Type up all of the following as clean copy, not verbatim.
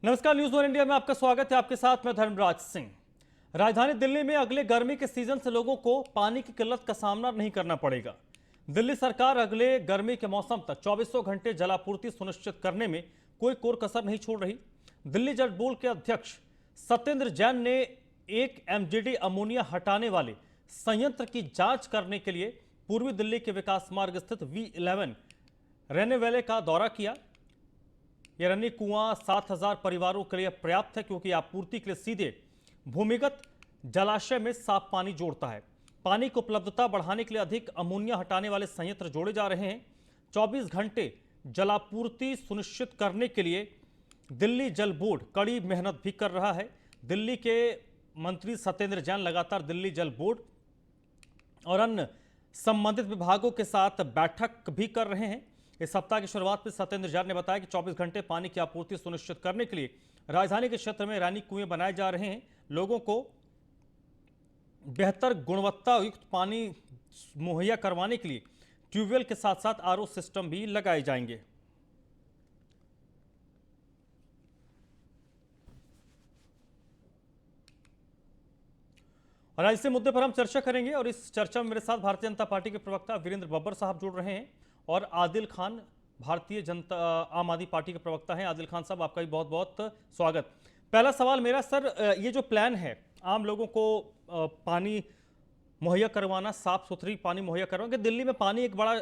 नमस्कार, news one India में आपका स्वागत है। आपके साथ मैं धर्मराज सिंह। राजधानी दिल्ली में अगले गर्मी के सीजन से लोगों को पानी की किल्लत का सामना नहीं करना पड़ेगा। दिल्ली सरकार अगले गर्मी के मौसम तक 24 घंटे जलापूर्ति सुनिश्चित करने में कोई कोर कसर नहीं छोड़ रही। दिल्ली जल बोर्ड के अध्यक्ष सत्येंद्र जैन ने एक एमजीडी अमोनिया हटाने वाले संयंत्र की जांच करने के लिए पूर्वी दिल्ली के विकास मार्ग स्थित V11 रेनेवेले का दौरा किया। यह रनी कुआं 7000 परिवारों के लिए पर्याप्त है, क्योंकि आपूर्ति के लिए सीधे भूमिगत जलाशय में साफ पानी जोड़ता है। पानी की उपलब्धता बढ़ाने के लिए अधिक अमोनिया हटाने वाले संयंत्र जोड़े जा रहे हैं। 24 घंटे जलापूर्ति सुनिश्चित करने के लिए दिल्ली जल बोर्ड कड़ी मेहनत भी कर रहा है। दिल्ली के मंत्री सत्येंद्र जैन लगातार दिल्ली जल बोर्ड और अन्य संबंधित विभागों के साथ बैठक भी कर रहे हैं। इस सप्ताह की शुरुआत में सत्येंद्र जैन ने बताया कि 24 घंटे पानी की आपूर्ति सुनिश्चित करने के लिए राजधानी के क्षेत्र में रानी कुएं बनाए जा रहे हैं। लोगों को बेहतर गुणवत्ता युक्त पानी मुहैया करवाने के लिए ट्यूबवेल के साथ साथ आरओ सिस्टम भी लगाए जाएंगे। और आज इसी मुद्दे पर हम चर्चा करेंगे और इस चर्चा में मेरे साथ भारतीय जनता पार्टी के प्रवक्ता वीरेंद्र बब्बर साहब जुड़ रहे हैं और आदिल खान भारतीय जनता आम आदमी पार्टी के प्रवक्ता हैं। आदिल खान साहब, आपका भी बहुत बहुत स्वागत। पहला सवाल मेरा सर, ये जो प्लान है आम लोगों को पानी मुहैया करवाना, साफ सुथरी पानी मुहैया करवाना, कि दिल्ली में पानी एक बड़ा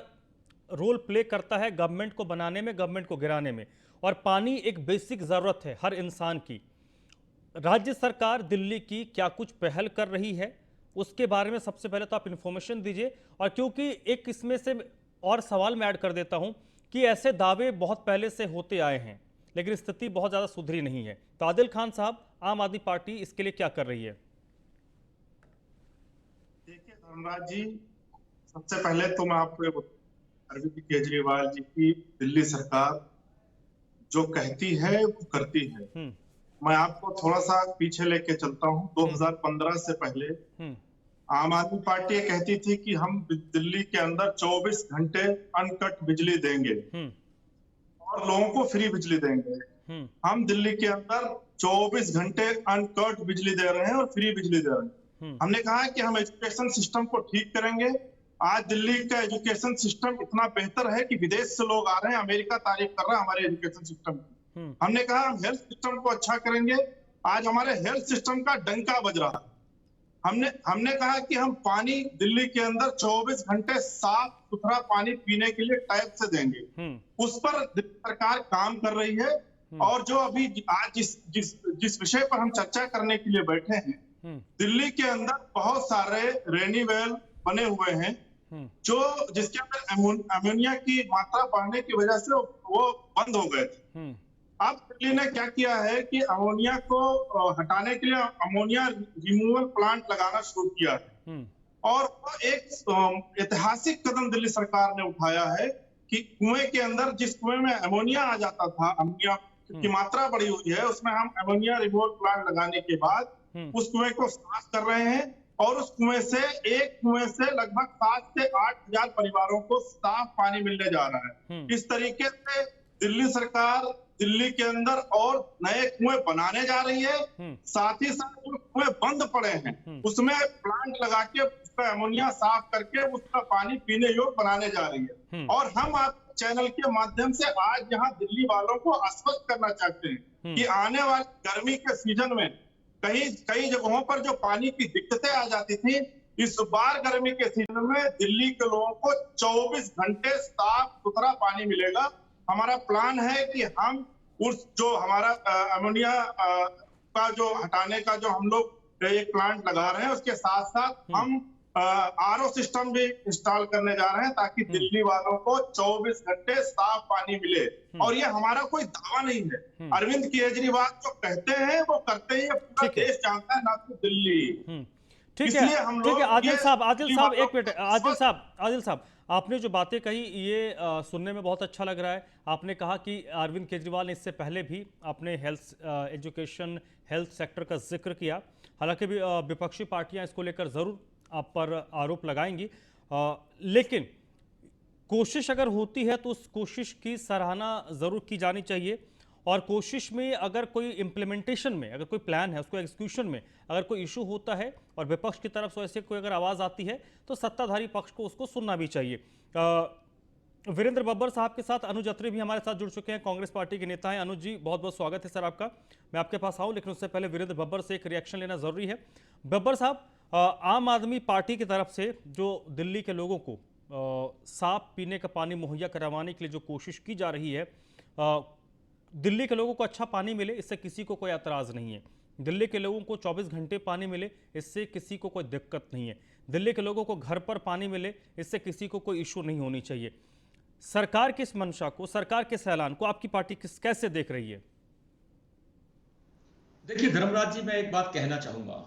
रोल प्ले करता है गवर्नमेंट को बनाने में, गवर्नमेंट को गिराने में, और पानी एक बेसिक ज़रूरत है हर इंसान की। राज्य सरकार दिल्ली की क्या कुछ पहल कर रही है, उसके बारे में सबसे पहले तो आप इन्फॉर्मेशन दीजिए। और क्योंकि एक इसमें से और सवाल मैं ऐड कर देता हूं कि ऐसे दावे बहुत पहले से होते आए हैं लेकिन स्थिति बहुत ज़्यादा सुधरी नहीं है। तो आदिल खान साहब, आम आदमी पार्टी इसके लिए क्या कर रही है? देखिए धर्मराज जी, सबसे पहले तो मैं आपको अरविंद केजरीवाल जी की दिल्ली सरकार जो कहती है वो करती है। मैं आपको थोड़ा सा पीछे लेके चलता हूँ। 2015 से पहले आम आदमी पार्टी कहती थी कि हम दिल्ली के अंदर 24 घंटे अनकट बिजली देंगे और लोगों को फ्री बिजली देंगे। हम दिल्ली के अंदर 24 घंटे अनकट बिजली दे रहे हैं और फ्री बिजली दे रहे हैं। हमने कहा कि हम एजुकेशन सिस्टम को ठीक करेंगे। आज दिल्ली का एजुकेशन सिस्टम इतना बेहतर है कि विदेश से लोग आ रहे हैं, अमेरिका तारीफ कर रहा है हमारे एजुकेशन सिस्टम की। हमने कहा हम हेल्थ सिस्टम को अच्छा करेंगे। आज हमारे हेल्थ सिस्टम का डंका बज रहा है। हमने कहा कि हम पानी दिल्ली के अंदर 24 घंटे साफ सुथरा पानी पीने के लिए टैप से देंगे। उस पर सरकार काम कर रही है। और जो अभी आज जिस विषय पर हम चर्चा करने के लिए बैठे हैं, दिल्ली के अंदर बहुत सारे रेनीवेल बने हुए हैं जो जिसके अंदर अमोनिया की मात्रा बढ़ने की वजह से वो बंद हो गए थे। अब दिल्ली ने क्या किया है कि अमोनिया को हटाने के लिए अमोनिया रिमूवल प्लांट लगाना शुरू किया है। और वो एक ऐतिहासिक कदम दिल्ली सरकार ने उठाया है कि कुएं के अंदर, जिस कुएं में अमोनिया आ जाता था, अमोनिया की मात्रा बढ़ी हुई है, उसमें हम अमोनिया रिमूवल प्लांट लगाने के बाद उस कुएं को साफ कर रहे हैं और उस कुएं से, एक कुएं से लगभग 7 से 8 हजार परिवारों को साफ पानी मिलने जा रहा है। इस तरीके से दिल्ली सरकार दिल्ली के अंदर और नए कुएं बनाने जा रही है। साथ ही साथ जो कुएं बंद पड़े हैं उसमें प्लांट लगा के उसका अमोनिया साफ करके उसका पानी पीने योग्य बनाने जा रही है। और हम आप चैनल के माध्यम से आज यहाँ दिल्ली वालों को आश्वस्त करना चाहते हैं कि आने वाले गर्मी के सीजन में कई जगहों पर जो पानी की दिक्कतें आ जाती थी, इस बार गर्मी के सीजन में दिल्ली के लोगों को 24 घंटे साफ सुथरा पानी मिलेगा। हमारा प्लान है कि हम उस जो हमारा अमोनिया का जो हटाने का जो हम लोग एक प्लांट लगा रहे हैं, उसके साथ साथ हम आरओ सिस्टम भी इंस्टॉल करने जा रहे हैं ताकि दिल्ली वालों को 24 घंटे साफ पानी मिले। और ये हमारा कोई दावा नहीं है। अरविंद केजरीवाल जो कहते हैं वो करते ही, पूरा देश जानता है, ना तो दिल्ली। ठीक है, ठीक है। आदिल साहब एक मिनट। आदिल साहब, आपने जो बातें कही ये सुनने में बहुत अच्छा लग रहा है। आपने कहा कि अरविंद केजरीवाल ने इससे पहले भी अपने एजुकेशन हेल्थ सेक्टर का जिक्र किया। हालांकि विपक्षी पार्टियां इसको लेकर ज़रूर आप पर आरोप लगाएंगी, लेकिन कोशिश अगर होती है तो उस कोशिश की सराहना ज़रूर की जानी चाहिए। और कोशिश में अगर कोई इम्प्लीमेंटेशन में अगर कोई प्लान है, उसको एग्जीक्यूशन में अगर कोई इशू होता है और विपक्ष की तरफ से ऐसे कोई अगर आवाज़ आती है तो सत्ताधारी पक्ष को उसको सुनना भी चाहिए। वीरेंद्र बब्बर साहब के साथ अनुज अत्री भी हमारे साथ जुड़ चुके हैं, कांग्रेस पार्टी के नेता हैं। अनुज जी, बहुत बहुत स्वागत है सर आपका। मैं आपके पास आऊँ लेकिन उससे पहले वीरेंद्र बब्बर से एक रिएक्शन लेना ज़रूरी है। बब्बर साहब, आम आदमी पार्टी की तरफ से जो दिल्ली के लोगों को साफ पीने का पानी मुहैया करवाने के लिए जो कोशिश की जा रही है, दिल्ली के लोगों को अच्छा पानी मिले, इससे किसी को कोई एतराज़ नहीं है। दिल्ली के लोगों को 24 घंटे पानी मिले, इससे किसी को कोई दिक्कत नहीं है। दिल्ली के लोगों को घर पर पानी मिले, इससे किसी को कोई इशू नहीं होनी चाहिए। सरकार की इस मंशा को, सरकार के इस ऐलान को आपकी पार्टी कैसे देख रही है? देखिए धर्मराज जी, मैं एक बात कहना चाहूंगा।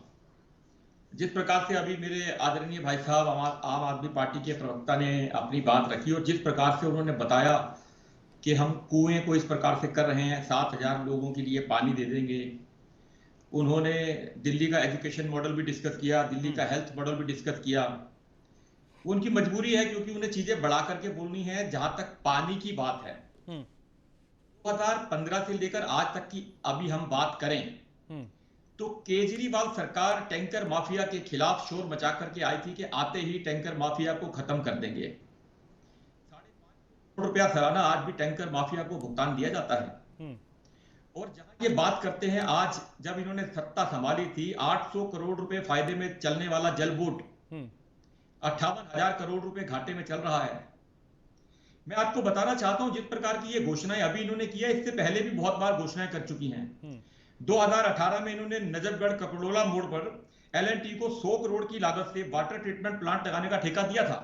जिस प्रकार से अभी मेरे आदरणीय भाई साहब आम आदमी पार्टी के प्रवक्ता ने अपनी बात रखी और जिस प्रकार से उन्होंने बताया कि हम कुएं को इस प्रकार से कर रहे हैं, 7,000 लोगों के लिए पानी दे देंगे। उन्होंने दिल्ली का एजुकेशन मॉडल भी डिस्कस किया, दिल्ली का हेल्थ मॉडल भी डिस्कस किया। उनकी मजबूरी है क्योंकि उन्हें चीजें बढ़ा करके बोलनी है। जहां तक पानी की बात है, 2015 से लेकर आज तक की अभी हम बात करें तो केजरीवाल सरकार टैंकर माफिया के खिलाफ शोर मचा करके आई थी कि आते ही टैंकर माफिया को खत्म कर देंगे। 5.5 करोड़ रुपया सालाना आज भी टैंकर माफिया को भुगतान दिया जाता है। और जहां ये बात करते हैं, आज जब इन्होंने सत्ता संभाली थी, 800 करोड़ रुपए फायदे में चलने वाला जल बोर्ड 58,000 करोड़ रुपए घाटे में चल रहा है। मैं आपको बताना चाहता हूं, जिस प्रकार की ये घोषणाएं अभी इन्होंने की है, इससे पहले भी बहुत बार घोषणाएं कर चुकी हैं। 2018 में इन्होंने नजफगढ़ कपड़ोला मोड़ पर L&T को 100 करोड़ की लागत से वाटर ट्रीटमेंट प्लांट लगाने का ठेका दिया था।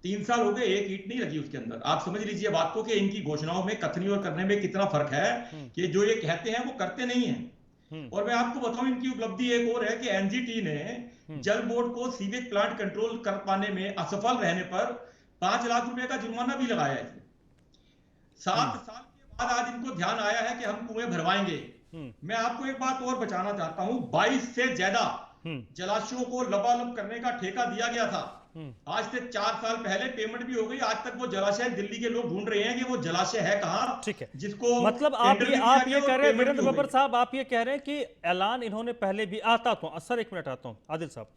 3 साल हो गए, एक ईंट नहीं लगी उसके अंदर। आप समझ लीजिए बात को कि इनकी घोषणाओं में, कथनी और करने में कितना फर्क है कि जो ये कहते हैं वो करते नहीं है। और मैं आपको बताऊं, इनकी उपलब्धि एक और है कि NGT ने जल बोर्ड को सीवेज प्लांट कंट्रोल कर पाने में असफल रहने पर 5 लाख रुपए का जुर्माना भी लगाया है। 7 साल के बाद आज इनको ध्यान आया है कि हम कुएं भरवाएंगे। मैं आपको एक बात और बताना चाहता हूं, 22 से ज्यादा जलाशयों को लबालब करने का ठेका दिया गया था। आज से 4 साल पहले पेमेंट भी हो गई। आज तक वो जलाशय दिल्ली के लोग ढूंढ रहे हैं कि वो जलाशय है कहां। ठीक है, जिसको मतलब आप ये कह रहे हैं वीरेंद्र बब्बर साहब, आप ये कह रहे हैं कि ऐलान इन्होंने पहले भी सर एक मिनट आता हूं आदिल साहब,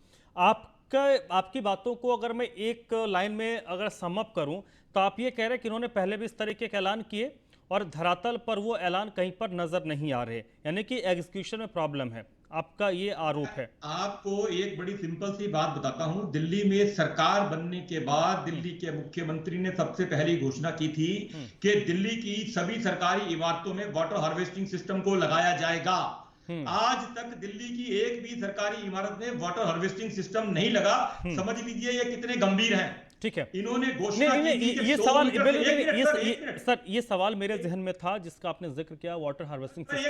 आपकी बातों को अगर मैं एक लाइन में अगर समअप करूं तो आप ये कह रहे हैं कि इन्होंने पहले भी इस तरीके के ऐलान किए और धरातल पर वो ऐलान कहीं पर नजर नहीं आ रहे, यानी कि एग्जीक्यूशन में प्रॉब्लम है, आपका ये आरोप है। आपको एक बड़ी सिंपल सी बात बताता हूं, दिल्ली में सरकार बनने के बाद दिल्ली के मुख्यमंत्री ने सबसे पहली घोषणा की थी कि दिल्ली की सभी सरकारी इमारतों में वाटर हार्वेस्टिंग सिस्टम को लगाया जाएगा। आज तक दिल्ली की एक भी सरकारी इमारत में वाटर हार्वेस्टिंग सिस्टम नहीं लगा। समझ लीजिए ये कितने गंभीर हैं। ठीक है, इन्होंने घोषणा की थी कि ये सवाल सर, ये सवाल मेरे जहन में था जिसका आपने जिक्र किया, वाटर हार्वेस्टिंग सिस्टम।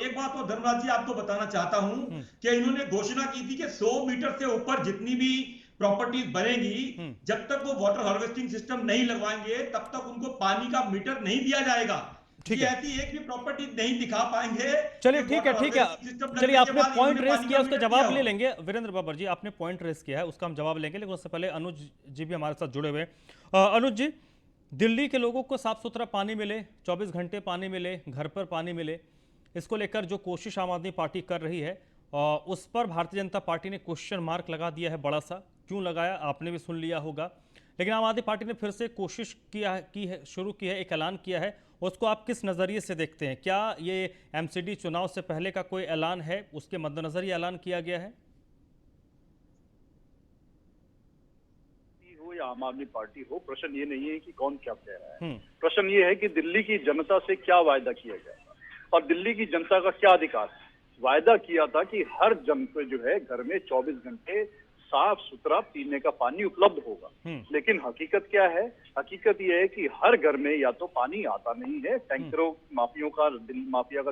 एक बात और धर्मराज जी आपको बताना चाहता हूं कि इन्होंने घोषणा की थी कि 100 मीटर से ऊपर जितनी भी प्रॉपर्टीज बनेगी, जब तक वो वाटर हार्वेस्टिंग सिस्टम नहीं लगवाएंगे तब तक उनको पानी का मीटर नहीं दिया जाएगा। ठीक है, ऐसी एक भी प्रॉपर्टी नहीं दिखा पाएंगे। चलिए ठीक है, चलिए आपने पॉइंट रेस किया, उसका जवाब ले लेंगे। वीरेंद्र बब्बर जी, आपने पॉइंट रेस किया है, उसका हम जवाब लेंगे, लेकिन उससे पहले अनुज जी भी हमारे साथ जुड़े हुए हैं। अनुज जी, दिल्ली के लोगों को साफ सुथरा पानी मिले, 24 घंटे पानी मिले, घर पर पानी मिले, इसको लेकर जो कोशिश आम आदमी पार्टी कर रही है उस पर भारतीय जनता पार्टी ने क्वेश्चन मार्क लगा दिया है बड़ा सा। क्यों लगाया आपने भी सुन लिया होगा, लेकिन आम आदमी पार्टी ने फिर से कोशिश शुरू की है, एक ऐलान किया है, उसको आप किस नज़रिए से देखते हैं? क्या ये MCD चुनाव से पहले का कोई ऐलान है, उसके मद्देनजर ये ऐलान किया गया है? हो या आम आदमी पार्टी हो, प्रश्न ये नहीं है कि कौन क्या कह रहा है। प्रश्न ये है कि दिल्ली की जनता से क्या वायदा किया गया और दिल्ली की जनता का क्या अधिकार है। वायदा किया था कि हर जन को जो है घर में 24 घंटे साफ सुथरा पीने का पानी उपलब्ध होगा। लेकिन हकीकत क्या है? हकीकत यह है कि हर घर में या तो पानी आता नहीं है, टैंकरों माफिया का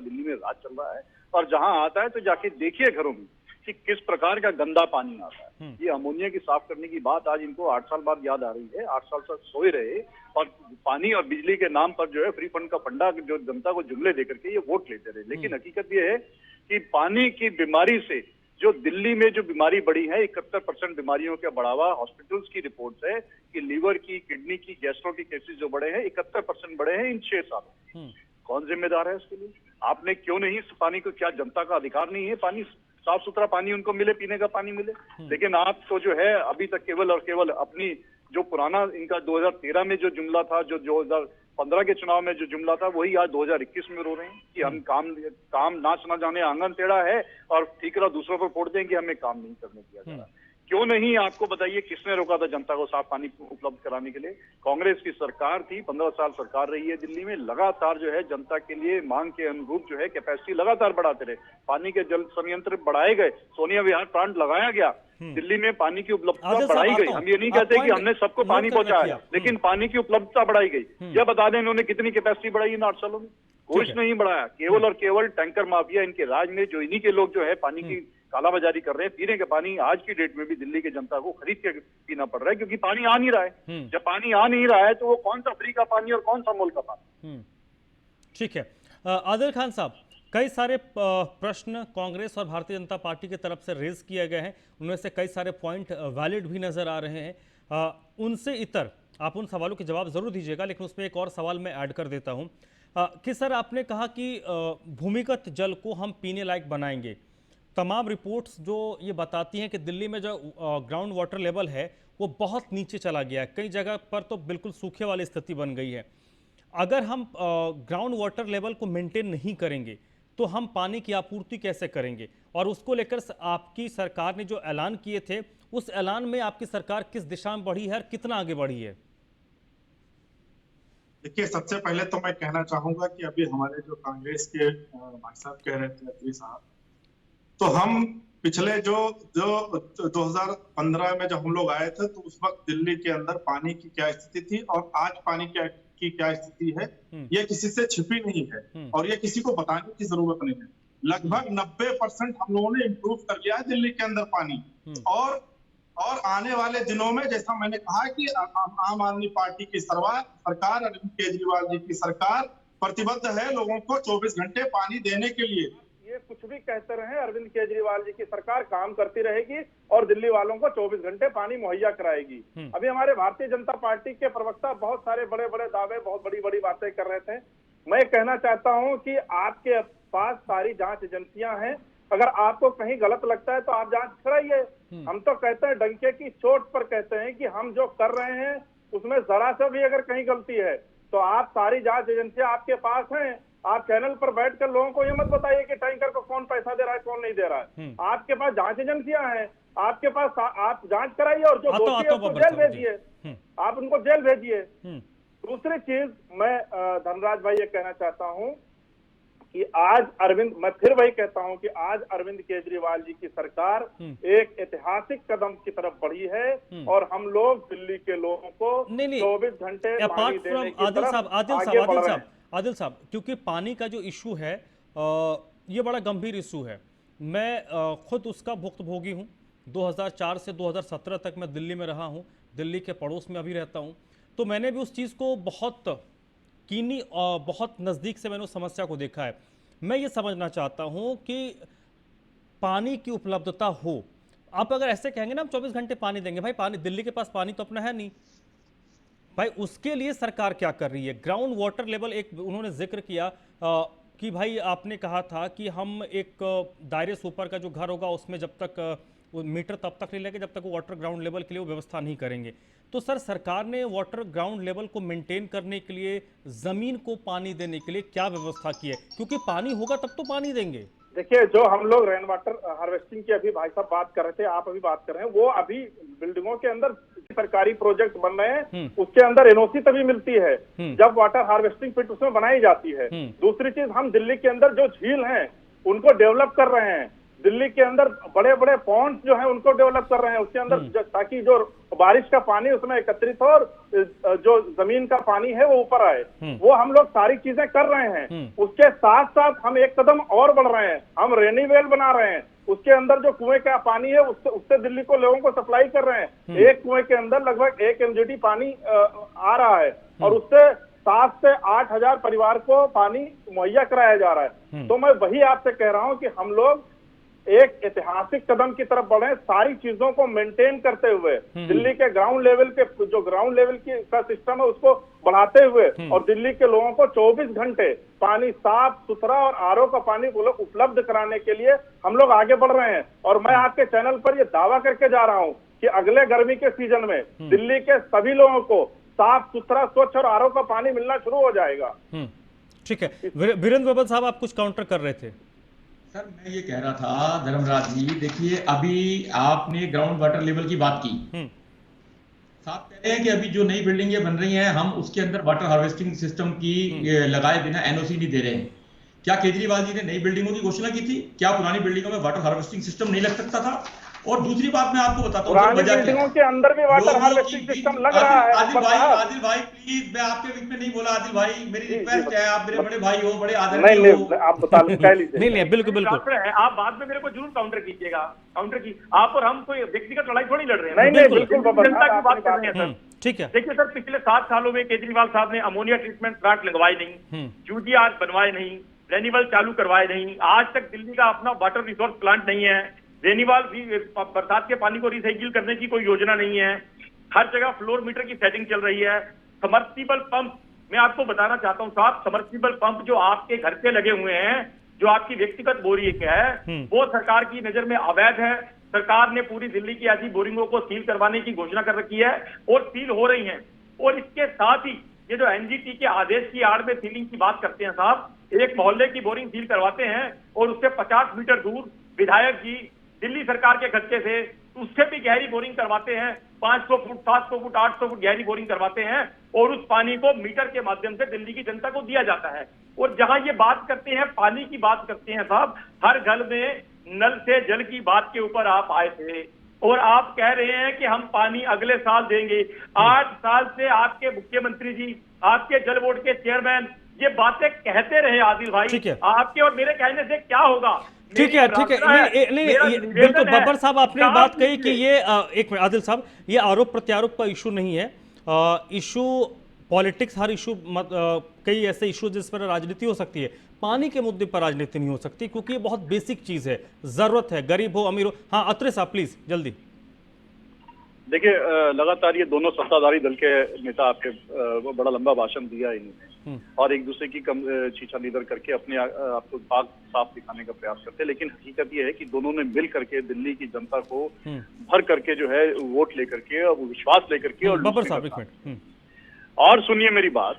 दिल्ली में राज चल रहा है, और जहां आता है तो जाके देखिए घरों में कि किस प्रकार का गंदा पानी आता है। ये अमोनिया की साफ करने की बात आज इनको 8 साल बाद याद आ रही है। 8 साल तक सोए रहे और पानी और बिजली के नाम पर जो है फ्री फंड का फंडा जो जनता को जुमले देकर के ये वोट लेते रहे। लेकिन हकीकत ये है कि पानी की बीमारी से जो दिल्ली में जो बीमारी बढ़ी है, 71% बीमारियों का बढ़ावा हॉस्पिटल्स की रिपोर्ट है कि लीवर की, किडनी की, गैस्ट्रो की केसेस जो बढ़े हैं 71% बढ़े हैं इन 6 सालों। कौन जिम्मेदार है इसके लिए? आपने क्यों नहीं इस पानी को, क्या जनता का अधिकार नहीं है पानी, साफ सुथरा पानी उनको मिले, पीने का पानी मिले? लेकिन आप तो जो है अभी तक केवल और केवल अपनी जो पुराना इनका 2013 में जो जुमला था, जो 2015 के चुनाव में जो जुमला था, वही आज 2021 में रो रहे हैं कि हम काम नाच ना जाने आंगन टेढ़ा है और ठीकरा दूसरों पर फोड़ दें कि हमें काम नहीं करने दिया जा रहा। क्यों नहीं, आपको बताइए किसने रोका था जनता को साफ पानी उपलब्ध कराने के लिए? कांग्रेस की सरकार थी, 15 साल सरकार रही है दिल्ली में, लगातार जो है जनता के लिए मांग के अनुरूप जो है कैपेसिटी लगातार बढ़ाते रहे, पानी के जल संयंत्र बढ़ाए गए, सोनिया विहार प्लांट लगाया गया, दिल्ली में पानी की उपलब्धता बढ़ाई गई। हम ये नहीं कहते कि हमने सबको पानी पहुंचाया, लेकिन पानी की उपलब्धता बढ़ाई गई। यह बता दें इन्होंने कितनी कैपेसिटी बढ़ाई इन 8 सालों में? कुछ नहीं बढ़ाया। केवल और केवल टैंकर माफिया, इनके राज में जो इन्हीं के लोग जो है पानी की कालाबाजारी कर रहे हैं। पीने का पानी आज की डेट में भी दिल्ली के जनता को खरीद के पीना पड़ रहा है, क्योंकि पानी आ नहीं रहा है। जब पानी आ नहीं रहा है तो वो कौन सा फ्री का पानी और कौन सा मोल का पानी? ठीक है। आदिल खान साहब, कई सारे प्रश्न कांग्रेस और भारतीय जनता पार्टी की तरफ से रेज किए गए हैं, उनमें से कई सारे पॉइंट वैलिड भी नजर आ रहे हैं। उनसे इतर आप उन सवालों के जवाब जरूर दीजिएगा, लेकिन उसमें एक और सवाल मैं ऐड कर देता हूं कि सर, आपने कहा कि भूमिगत जल को हम पीने लायक बनाएंगे। तमाम रिपोर्ट्स जो ये बताती हैं कि दिल्ली में जो ग्राउंड वाटर लेवल है वो बहुत नीचे चला गया है, कई जगह पर तो बिल्कुल सूखे वाली स्थिति बन गई है। अगर हम ग्राउंड वाटर लेवल को मेंटेन नहीं करेंगे तो हम पानी की आपूर्ति कैसे करेंगे? और उसको लेकर आपकी सरकार ने जो ऐलान किए थे, उस ऐलान में आपकी सरकार किस दिशा में बढ़ी है और कितना आगे बढ़ी है? देखिए, सबसे पहले तो मैं कहना चाहूंगा कि अभी हमारे जो कांग्रेस के भाई साहब कह रहे थे, अत्री साहब, तो हम पिछले जो 2015 में जब हम लोग आए थे तो उस वक्त दिल्ली के अंदर पानी की क्या स्थिति थी और आज पानी की क्या स्थिति है, ये किसी से छिपी नहीं है और ये किसी को बताने की जरूरत नहीं है। लगभग 90% हम लोगों ने इम्प्रूव कर लिया है दिल्ली के अंदर पानी। और आने वाले दिनों में, जैसा मैंने कहा कि आम आदमी पार्टी की सरकार, अरविंद केजरीवाल जी की सरकार प्रतिबद्ध है लोगों को 24 घंटे पानी देने के लिए। ये कुछ भी कहते रहे, अरविंद केजरीवाल जी की सरकार काम करती रहेगी और दिल्ली वालों को 24 घंटे पानी मुहैया कराएगी। अभी हमारे भारतीय जनता पार्टी के प्रवक्ता बहुत सारे बड़े बड़े दावे, बहुत बड़ी बड़ी बातें कर रहे थे। मैं कहना चाहता हूं कि आपके पास सारी जांच एजेंसियां हैं, अगर आपको कहीं गलत लगता है तो आप जांच कराइए। हम तो कहते हैं, डंके की चोट पर कहते हैं कि हम जो कर रहे हैं उसमें जरा सा भी अगर कहीं गलती है तो आप सारी जांच एजेंसियां आपके पास हैं। आप चैनल पर बैठकर लोगों को ये मत बताइए कि टैंकर को कौन पैसा दे रहा है, कौन नहीं दे रहा है। आपके पास जांच एजेंसियां हैं, आपके पास, आप जांच कराइए और जो दोषी है उसको जेल भेजिए, आप उनको जेल भेजिए। दूसरी चीज मैं धनराज भाई ये कहना चाहता हूं कि आज मैं फिर वही कहता हूं कि आज अरविंद केजरीवाल जी की सरकार एक ऐतिहासिक कदम की तरफ बढ़ी है और हम लोग दिल्ली के लोगों को 24 घंटे पानी देने की तरफ आगे बढ़ रहे हैं। आदिल साहब, क्योंकि पानी का जो इशू है ये बड़ा गंभीर इशू है। मैं खुद उसका भुक्तभोगी हूँ। 2004 से 2017 तक मैं दिल्ली में रहा हूँ, दिल्ली के पड़ोस में अभी रहता हूँ, तो मैंने भी उस चीज़ को बहुत कीनी और बहुत नज़दीक से मैंने उस समस्या को देखा है। मैं ये समझना चाहता हूँ कि पानी की उपलब्धता हो। आप अगर ऐसे कहेंगे ना हम 24 घंटे पानी देंगे, भाई पानी, दिल्ली के पास पानी तो अपना है नहीं भाई, उसके लिए सरकार क्या कर रही है? ग्राउंड वाटर लेवल, एक उन्होंने जिक्र किया कि भाई आपने कहा था कि हम एक दायरे से ऊपर का जो घर होगा उसमें जब तक वो मीटर तब तक नहीं लगे जब तक वो वाटर ग्राउंड लेवल के लिए वो व्यवस्था नहीं करेंगे। तो सर, सरकार ने वाटर ग्राउंड लेवल को मेंटेन करने के लिए, जमीन को पानी देने के लिए क्या व्यवस्था की है? क्योंकि पानी होगा तब तो पानी देंगे। देखिए, जो हम लोग रेन वाटर हार्वेस्टिंग की अभी भाई साहब बात कर रहे थे, आप अभी बात कर रहे हैं, वो अभी बिल्डिंगों के अंदर सरकारी प्रोजेक्ट बन रहे हैं, उसके अंदर एनओसी तभी मिलती है जब वाटर हार्वेस्टिंग पिट उसमें बनाई जाती है। दूसरी चीज, हम दिल्ली के अंदर जो झील हैं उनको डेवलप कर रहे हैं, दिल्ली के अंदर बड़े बड़े पॉन्ड्स जो हैं उनको डेवलप कर रहे हैं उसके अंदर, ताकि जो बारिश का पानी उसमें एकत्रित हो और जो जमीन का पानी है वो ऊपर आए। वो हम लोग सारी चीजें कर रहे हैं। उसके साथ साथ हम एक कदम और बढ़ रहे हैं, हम रेनी वेल बना रहे हैं, उसके अंदर जो कुएं का पानी है उससे दिल्ली को लोगों को सप्लाई कर रहे हैं। एक कुएं के अंदर लगभग 1 MGD पानी आ रहा है और उससे 7 से 8 हजार परिवार को पानी मुहैया कराया जा रहा है। तो मैं वही आपसे कह रहा हूं कि हम लोग एक ऐतिहासिक कदम की तरफ बढ़े, सारी चीजों को मेंटेन करते हुए, दिल्ली के ग्राउंड लेवल के जो ग्राउंड लेवल की का सिस्टम है उसको बढ़ाते हुए, और दिल्ली के लोगों को 24 घंटे पानी साफ सुथरा और आरओ का पानी उपलब्ध कराने के लिए हम लोग आगे बढ़ रहे हैं। और मैं आपके चैनल पर ये दावा करके जा रहा हूं कि अगले गर्मी के सीजन में दिल्ली के सभी लोगों को साफ सुथरा स्वच्छ और आरओ का पानी मिलना शुरू हो जाएगा। ठीक है, वीरेंद्र बब्बर साहब आप कुछ काउंटर कर रहे थे। सर मैं ये कह रहा था धर्मराज जी, देखिए अभी आपने ग्राउंड वाटर लेवल की बात की, साहब कह रहे हैं कि अभी जो नई बिल्डिंगें बन रही हैं हम उसके अंदर वाटर हार्वेस्टिंग सिस्टम की लगाए बिना एनओसी नहीं दे रहे हैं। क्या केजरीवाल जी ने नई बिल्डिंगों की घोषणा की थी? क्या पुरानी बिल्डिंगों में वाटर हार्वेस्टिंग सिस्टम नहीं लग सकता था? और दूसरी बात मैं आपको बताता हूँ, पुरानी बिल्डिंगों के अंदर भी वाटर हार्वेस्टिंग सिस्टम लग रहा है। आदिल भाई प्लीज, मैं आपके बीच में नहीं बोला। आदिल भाई मेरी रिक्वेस्ट है, आप मेरे बड़े भाई हो, बड़े आदरणीय हो, आप बता लीजिए। नहीं बिल्कुल बिल्कुल, आप बाद में मेरे को जरूर काउंटर कीजिएगा। काउंटर की आप और हम कोई व्यक्तिगत लड़ाई थोड़ी लड़ रहे हैं। नहीं बिल्कुल जनता की बात कर रहे हैं सर। ठीक है, देखिए सर, पिछले 7 सालों में केजरीवाल साहब ने अमोनिया ट्रीटमेंट प्लांट लगवाए नहीं, यूजीआर बनवाए नहीं, रेन्यूअल चालू करवाए नहीं, आज तक दिल्ली का अपना वाटर रिसोर्स प्लांट नहीं है, रेन्यूअल भी बरसात के पानी को रिसाइकिल करने की कोई योजना नहीं है, हर जगह फ्लोर मीटर की सेटिंग चल रही है, समर्सिबल पंप, मैं आपको बताना चाहता हूं साहब, समर्सिबल पंप जो आपके घर पे लगे हुए हैं, जो आपकी व्यक्तिगत बोरिंग है, वो सरकार की नजर में अवैध है। सरकार ने पूरी दिल्ली की ऐसी बोरिंगों को सील करवाने की घोषणा कर रखी है और सील हो रही है। और इसके साथ ही ये जो एनजीटी के आदेश की आड़ में सीलिंग की बात करते हैं साहब, एक मोहल्ले की बोरिंग सील करवाते हैं और उससे 50 मीटर दूर विधायक जी दिल्ली सरकार के खर्चे से उससे भी गहरी बोरिंग करवाते हैं, 500 फुट 700 फुट 800 फुट गहरी बोरिंग करवाते हैं और उस पानी को मीटर के माध्यम से दिल्ली की जनता को दिया जाता है। और जहां ये बात करते हैं, पानी की बात करते हैं साहब, हर घर में नल से जल की बात के ऊपर आप आए थे और आप कह रहे हैं कि हम पानी अगले साल देंगे। 8 साल से आपके मुख्यमंत्री जी, आपके जल बोर्ड के चेयरमैन ये बातें कहते रहे आदिल भाई, आपके और मेरे कहने से क्या होगा? ठीक है नहीं बिल्कुल बब्बर साहब, आपने बात कही कि ये एक मिनट आदिल साहब, ये आरोप प्रत्यारोप का इशू नहीं है, इशू पॉलिटिक्स, हर इशू कई ऐसे इशू जिस पर राजनीति हो सकती है, पानी के मुद्दे पर राजनीति नहीं हो सकती क्योंकि ये बहुत बेसिक चीज है, जरूरत है, गरीब हो अमीर हो। हाँ अत्रे साहब प्लीज जल्दी। देखिए लगातार ये दोनों सत्ताधारी दल के नेता आपके वो बड़ा लंबा भाषण दिया इन्होंने और एक दूसरे की छीछा लीदर करके अपने आपको बाग साफ दिखाने का प्रयास करते हैं, लेकिन हकीकत ये है कि दोनों ने मिल करके दिल्ली की जनता को भर करके जो है वोट लेकर के और विश्वास लेकर के और सुनिए मेरी बात,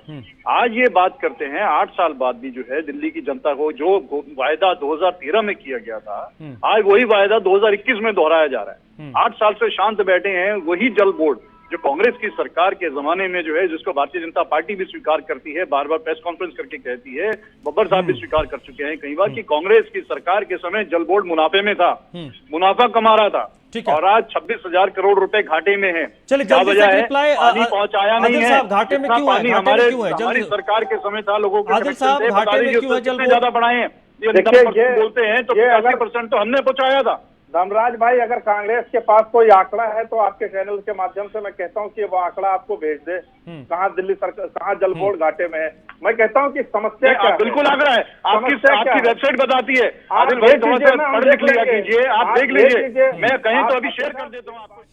आज ये बात करते हैं 8 साल बाद भी जो है दिल्ली की जनता को जो वायदा 2013 में किया गया था, आज वही वायदा 2021 में दोहराया जा रहा है। 8 साल से शांत बैठे हैं वही जल बोर्ड जो कांग्रेस की सरकार के जमाने में जो है, जिसको भारतीय जनता पार्टी भी स्वीकार करती है, बार बार प्रेस कॉन्फ्रेंस करके कहती है, बब्बर साहब भी स्वीकार कर चुके हैं कई बार कि कांग्रेस की सरकार के समय जल बोर्ड मुनाफे में था, मुनाफा कमा रहा था और आज 26,000 करोड़ रुपए घाटे में है। चलिए क्या वजह है? पानी पहुंचाया नहीं है। घाटे में क्यों है? हमारी सरकार के समय था, लोगों के कितने ज्यादा बढ़ाए हैं, बोलते हैं तो 80% तो हमने पहुंचाया था। धर्मराज भाई, अगर कांग्रेस के पास कोई आंकड़ा है तो आपके चैनल के माध्यम से मैं कहता हूं कि वो आंकड़ा आपको भेज दे, कहां दिल्ली सरकार, कहां जल बोर्ड घाटे में है। मैं कहता हूं कि समस्या क्या है? बिल्कुल आंकड़ा है, आपकी वेबसाइट बताती है। आदिल भाई थोड़ा सा पढ़ लिख लिया कीजिए, आप देख लीजिए, मैं कहीं तो अभी शेयर कर देता हूँ आपको।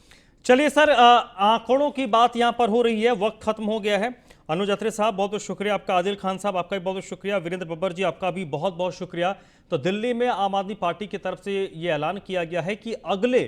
चलिए सर, आंकड़ों की बात यहाँ पर हो रही है, वक्त खत्म हो गया है। अनुज अत्रे साहब बहुत बहुत शुक्रिया आपका, आदिल खान साहब आपका भी बहुत बहुत शुक्रिया, वीरेंद्र बब्बर जी आपका भी बहुत बहुत शुक्रिया। तो दिल्ली में आम आदमी पार्टी की तरफ से ये ऐलान किया गया है कि अगले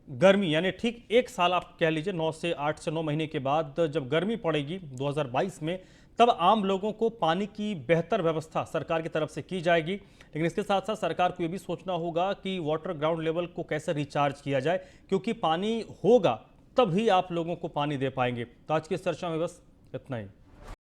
गर्मी यानी ठीक 1 साल आप कह लीजिए 8 से 9 महीने के बाद जब गर्मी पड़ेगी 2022 में, तब आम लोगों को पानी की बेहतर व्यवस्था सरकार की तरफ से की जाएगी। लेकिन इसके साथ साथ सरकार को ये भी सोचना होगा कि वाटर ग्राउंड लेवल को कैसे रिचार्ज किया जाए, क्योंकि पानी होगा तभी आप लोगों को पानी दे पाएंगे। तो आज की इस चर्चा में बस इतना ही।